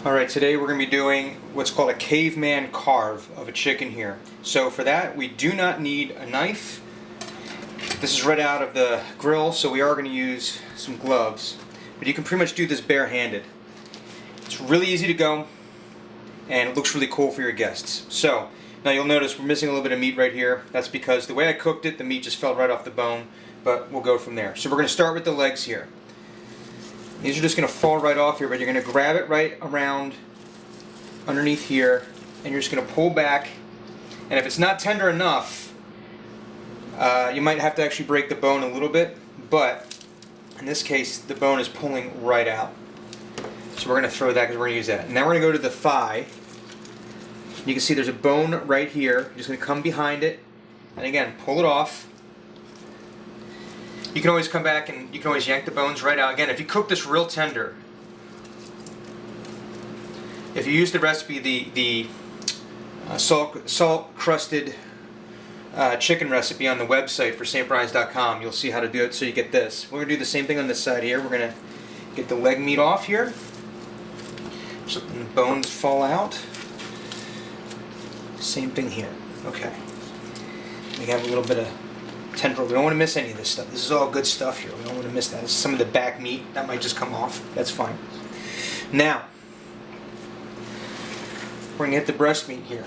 Alright, today we're going to be doing what's called a caveman carve of a chicken here. So for that we do not need a knife. This is right out of the grill, so we are going to use some gloves. But you can pretty much do this barehanded. It's really easy to go and it looks really cool for your guests. So now you'll notice we're missing a little bit of meat right here. That's because the way I cooked it, the meat just fell right off the bone, but we'll go from there. So we're going to start with the legs here. These are just going to fall right off here, but you're going to grab it right around underneath here, and you're just going to pull back. And if it's not tender enough, you might have to actually break the bone a little bit, but in this case, the bone is pulling right out. So we're going to throw that because we're going to use that. And now we're going to go to the thigh. You can see there's a bone right here. You're just going to come behind it, and again, pull it off. You can always come back and you can always yank the bones right out. Again, if you cook this real tender, if you use the recipe, the salt crusted chicken recipe on the website for stbrians.com, you'll see how to do it so you get this. We're going to do the same thing on this side here. We're going to get the leg meat off here so the bones fall out. Same thing here. Okay. We have a little bit of tendril. We don't want to miss any of this stuff. This is all good stuff here. We don't want to miss that. This is some of the back meat. That might just come off. That's fine. Now, we're going to hit the breast meat here.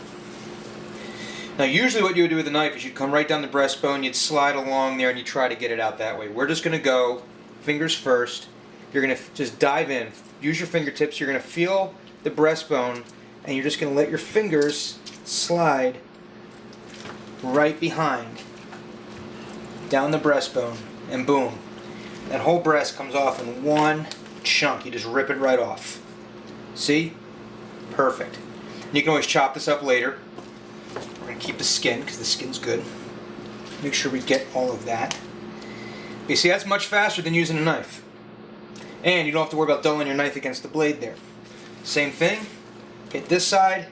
Now, usually what you would do with a knife is you'd come right down the breastbone, you'd slide along there, and you try to get it out that way. We're just going to go fingers first. You're going to just dive in. Use your fingertips. You're going to feel the breastbone, and you're just going to let your fingers slide right behind, down the breastbone, and boom, that whole breast comes off in one chunk. You just rip it right off. See? Perfect. And you can always chop this up later. We're going to keep the skin because the skin's good. Make sure we get all of that. You see, that's much faster than using a knife. And you don't have to worry about dulling your knife against the blade there. Same thing. Hit this side.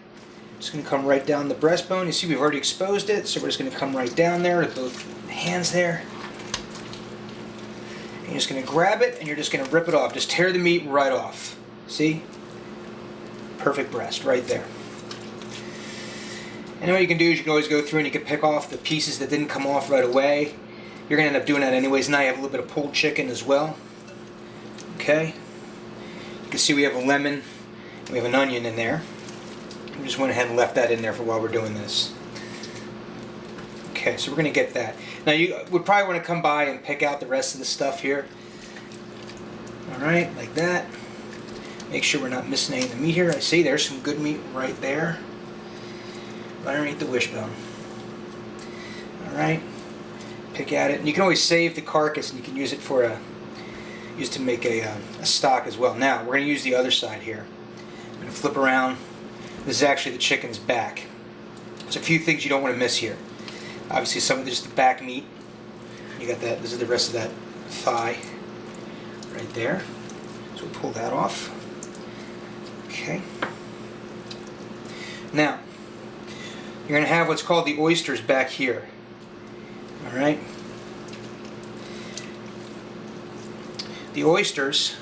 Just going to come right down the breastbone. You see, we've already exposed it, so we're just going to come right down there with both hands there. And you're just going to grab it, and you're just going to rip it off. Just tear the meat right off. See? Perfect breast right there. And what you can do is you can always go through and you can pick off the pieces that didn't come off right away. You're going to end up doing that anyways. Now you have a little bit of pulled chicken as well. Okay? You can see we have a lemon, and we have an onion in there. We just went ahead and left that in there for while we're doing this. Okay, so we're going to get that. Now you would probably want to come by and pick out the rest of the stuff here. Alright, like that. Make sure we're not missing any of the meat here. I see there's some good meat right there. Right underneath the wishbone. Alright. Pick at it. And you can always save the carcass and you can use it for to make a stock as well. Now, we're going to use the other side here. I'm going to flip around. This is actually the chicken's back. There's a few things you don't want to miss here. Obviously, some of this is the back meat. You got that. This is the rest of that thigh right there. So we'll pull that off. Okay. Now, you're going to have what's called the oysters back here. All right. The oysters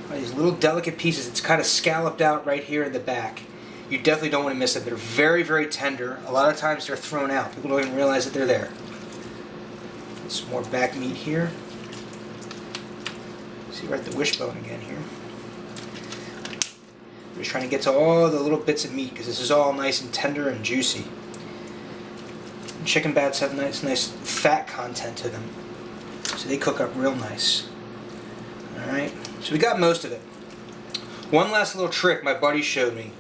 are these little delicate pieces. It's kind of scalloped out right here in the back. You definitely don't want to miss them. They're very, very tender. A lot of times they're thrown out. People don't even realize that they're there. Some more back meat here. See right at the wishbone again here. We're just trying to get to all the little bits of meat because this is all nice and tender and juicy. And chicken bats have nice fat content to them, so they cook up real nice. Alright, so we got most of it. One last little trick my buddy showed me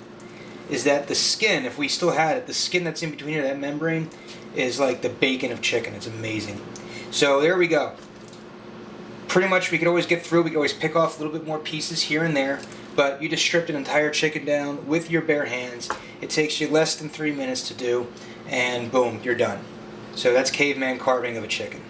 is that the skin, if we still had it, the skin that's in between here, that membrane, is like the bacon of chicken. It's amazing. So there we go. Pretty much we could always get through. We could always pick off a little bit more pieces here and there, but you just stripped an entire chicken down with your bare hands. It takes you less than 3 minutes to do, and boom, you're done. So that's caveman carving of a chicken.